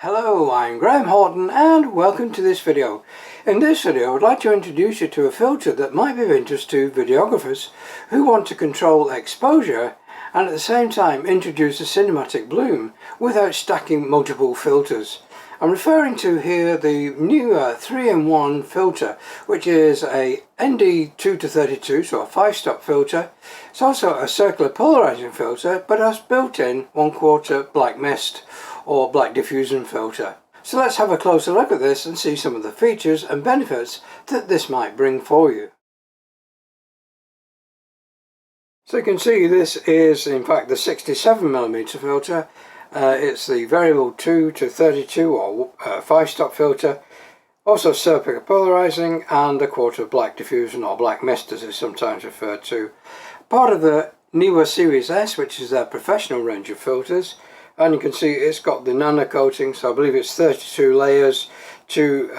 Hello, I'm Graham Horton and welcome to this video. In this video I would like to introduce you to a filter that might be of interest to videographers who want to control exposure and at the same time introduce a cinematic bloom without stacking multiple filters. I'm referring to here the Neewer 3-in-1 filter, which is a ND2-32, so a 5-stop filter. It's also a circular polarizing filter, but has built-in 1/4 black mist or black diffusion filter. So let's have a closer look at this and see some of the features and benefits that this might bring for you. So you can see this is in fact the 67mm filter. It's the variable 2-32 or 5-stop filter, also circular polarizing and 1/4 black diffusion or black mist as it's sometimes referred to. Part of the Neewer Series S, which is their professional range of filters, and you can see it's got the nano coating, so I believe it's 32 layers to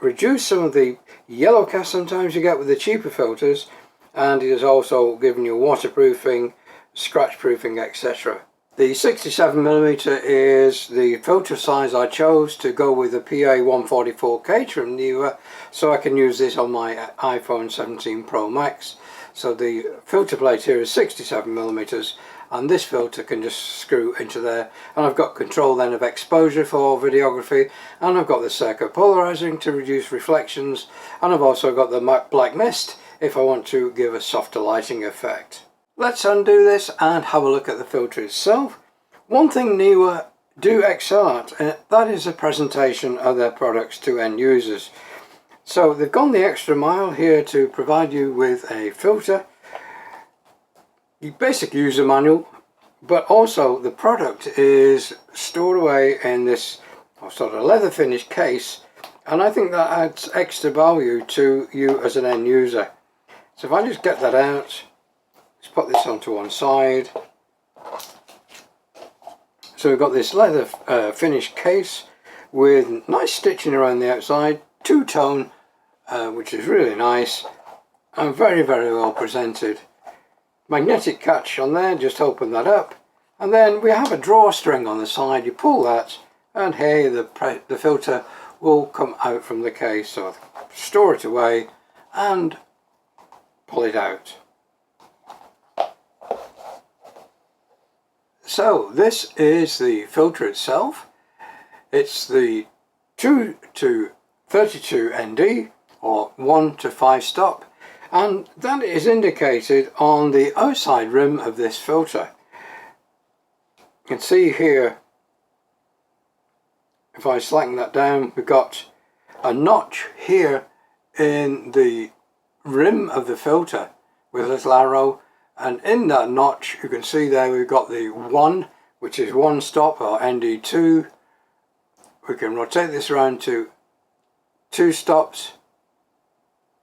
reduce some of the yellow cast sometimes you get with the cheaper filters, and it is also giving you waterproofing, scratch proofing, etc. The 67mm is the filter size I chose to go with the PA144K from Neewer, so I can use this on my iPhone 17 Pro Max. So the filter plate here is 67mm and this filter can just screw into there, and I've got control then of exposure for videography, and I've got the circular polarizing to reduce reflections, and I've also got the black mist if I want to give a softer lighting effect. Let's undo this and have a look at the filter itself. One thing Neewer do excel at, and that is the presentation of their products to end users. So they've gone the extra mile here to provide you with a filter, the basic user manual, but also the product is stored away in this sort of leather finish case, and I think that adds extra value to you as an end user. So if I just get that out, let's put this onto one side. So we've got this leather finish case with nice stitching around the outside, two-tone, which is really nice and very well presented. Magnetic catch on there, just open that up, and then we have a drawstring on the side. You pull that and here the filter will come out from the case, so store it away and pull it out. So this is the filter itself. It's the 2-32 ND or 1-5 stop, and that is indicated on the outside rim of this filter. You can see here, if I slacken that down, we've got a notch here in the rim of the filter with a little arrow, and in that notch you can see there we've got the 1, which is 1 stop or ND2. We can rotate this around to 2 stops,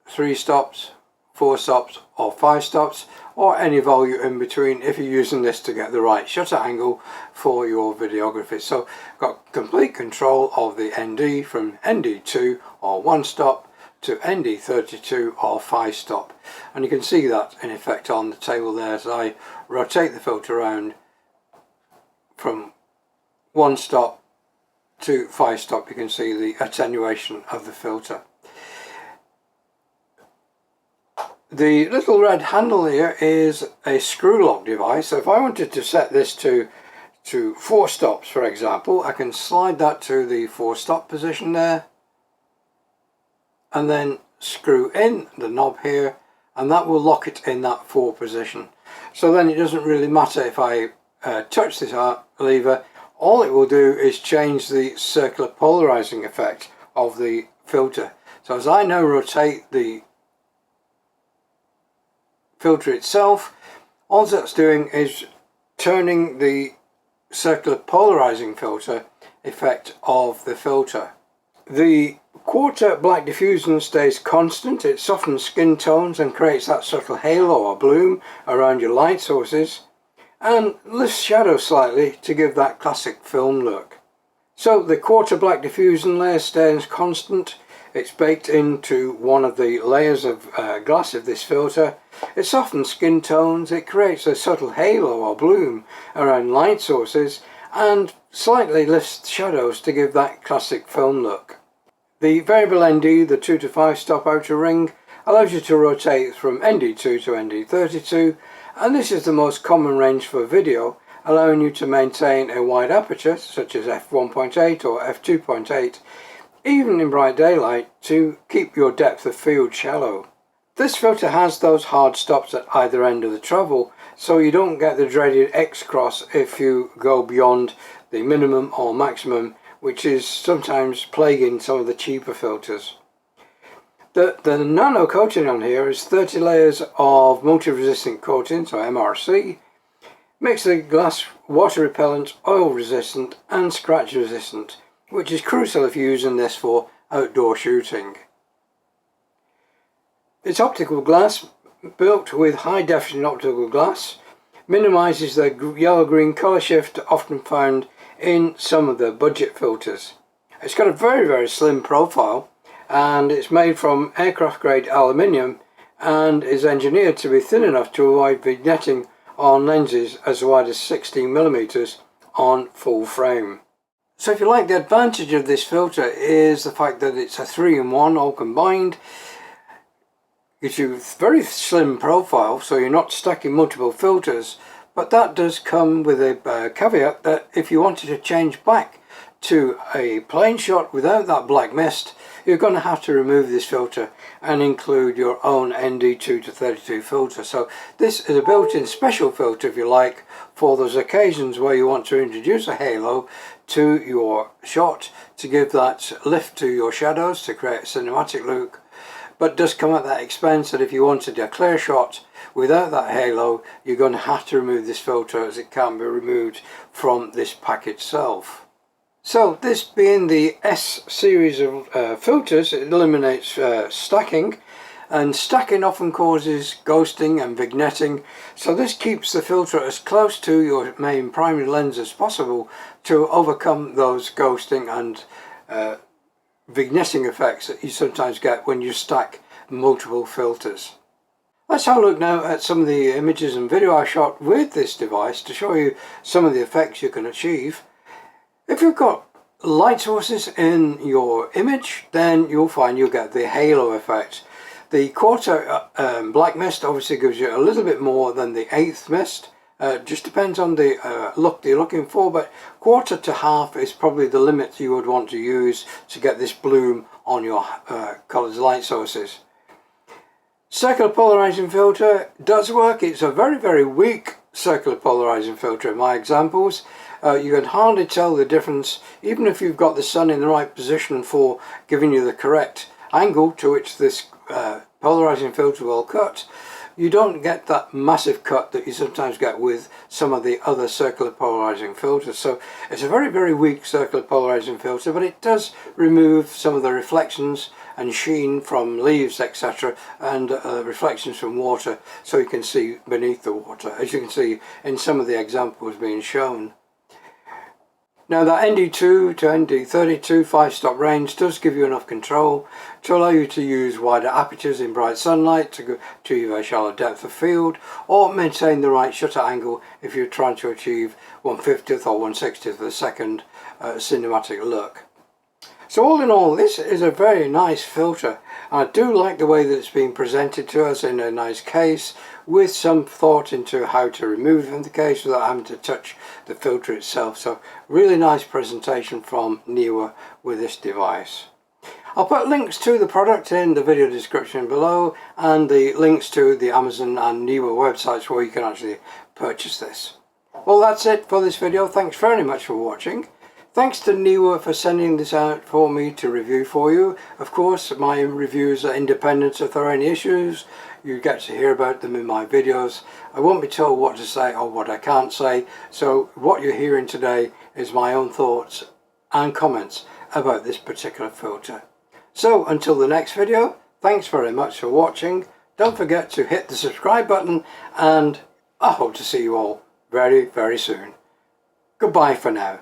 3 stops, 4 stops or 5 stops, or any value in between if you're using this to get the right shutter angle for your videography. So got complete control of the ND from ND2 or 1 stop to ND32 or 5 stop, and you can see that in effect on the table there as I rotate the filter around from 1 stop to 5 stop. You can see the attenuation of the filter. The little red handle here is a screw lock device, so if I wanted to set this to 4 stops for example, I can slide that to the 4 stop position there and then screw in the knob here, and that will lock it in that 4 position. So then it doesn't really matter if I touch this lever, all it will do is change the circular polarizing effect of the filter. So as I now rotate the filter itself, all that's doing is turning the circular polarizing filter effect of the filter. The 1/4 black diffusion stays constant. It softens skin tones and creates that subtle halo or bloom around your light sources, and lifts shadows slightly to give that classic film look. So the 1/4 black diffusion layer stays constant. It's baked into one of the layers of glass of this filter. It softens skin tones, it creates a subtle halo or bloom around light sources, and slightly lifts shadows to give that classic film look. The variable ND, the 2 to 5 stop outer ring, allows you to rotate from ND2 to ND32, and this is the most common range for video, allowing you to maintain a wide aperture such as f1.8 or f2.8, even in bright daylight, to keep your depth of field shallow. This filter has those hard stops at either end of the travel, so you don't get the dreaded X-cross if you go beyond the minimum or maximum, which is sometimes plaguing some of the cheaper filters. The nano coating on here is 30 layers of multi-resistant coating, so MRC, makes the glass water repellent, oil resistant and scratch resistant, which is crucial if you're using this for outdoor shooting. It's optical glass, built with high definition optical glass, minimises the yellow-green colour shift often found in some of the budget filters. It's got a very slim profile, and it's made from aircraft grade aluminium and is engineered to be thin enough to avoid vignetting on lenses as wide as 16mm on full frame. So if you like, the advantage of this filter is the fact that it's a 3-in-1 all combined. Gives you a very slim profile, so you're not stacking multiple filters, but that does come with a caveat that if you wanted to change back to a plain shot without that black mist, you're going to have to remove this filter and include your own ND2-32 filter. So this is a built-in special filter, if you like, for those occasions where you want to introduce a halo to your shot to give that lift to your shadows to create a cinematic look, but does come at that expense that if you wanted a clear shot without that halo, you're going to have to remove this filter, as it can't be removed from this pack itself. So this being the S series of filters, it eliminates stacking, and stacking often causes ghosting and vignetting, so this keeps the filter as close to your main primary lens as possible to overcome those ghosting and vignetting effects that you sometimes get when you stack multiple filters. Let's have a look now at some of the images and video I shot with this device to show you some of the effects you can achieve. If you've got light sources in your image, then you'll find you'll get the halo effect. The quarter black mist obviously gives you a little bit more than the eighth mist. Just depends on the look that you're looking for, but quarter to half is probably the limit you would want to use to get this bloom on your coloured light sources. Circular polarizing filter does work. It's a very weak circular polarizing filter in my examples. You can hardly tell the difference, even if you've got the sun in the right position for giving you the correct angle to which this polarizing filter will cut. You don't get that massive cut that you sometimes get with some of the other circular polarizing filters. So it's a very weak circular polarizing filter, but it does remove some of the reflections and sheen from leaves, etc., and reflections from water, so you can see beneath the water, as you can see in some of the examples being shown. Now that ND2 to ND32 5-stop range does give you enough control to allow you to use wider apertures in bright sunlight to achieve a shallow depth of field, or maintain the right shutter angle if you're trying to achieve 1/50th or 1/60th of a second cinematic look. So all in all, this is a very nice filter. I do like the way that it's been presented to us in a nice case, with some thought into how to remove it from the case without having to touch the filter itself. So really nice presentation from Neewer with this device. I'll put links to the product in the video description below, and the links to the Amazon and Neewer websites where you can actually purchase this. Well, that's it for this video. Thanks very much for watching. Thanks to Neewer for sending this out for me to review for you. Of course, my reviews are independent. If there are any issues, you get to hear about them in my videos. I won't be told what to say or what I can't say, so what you're hearing today is my own thoughts and comments about this particular filter. So until the next video, thanks very much for watching. Don't forget to hit the subscribe button, and I hope to see you all very soon. Goodbye for now.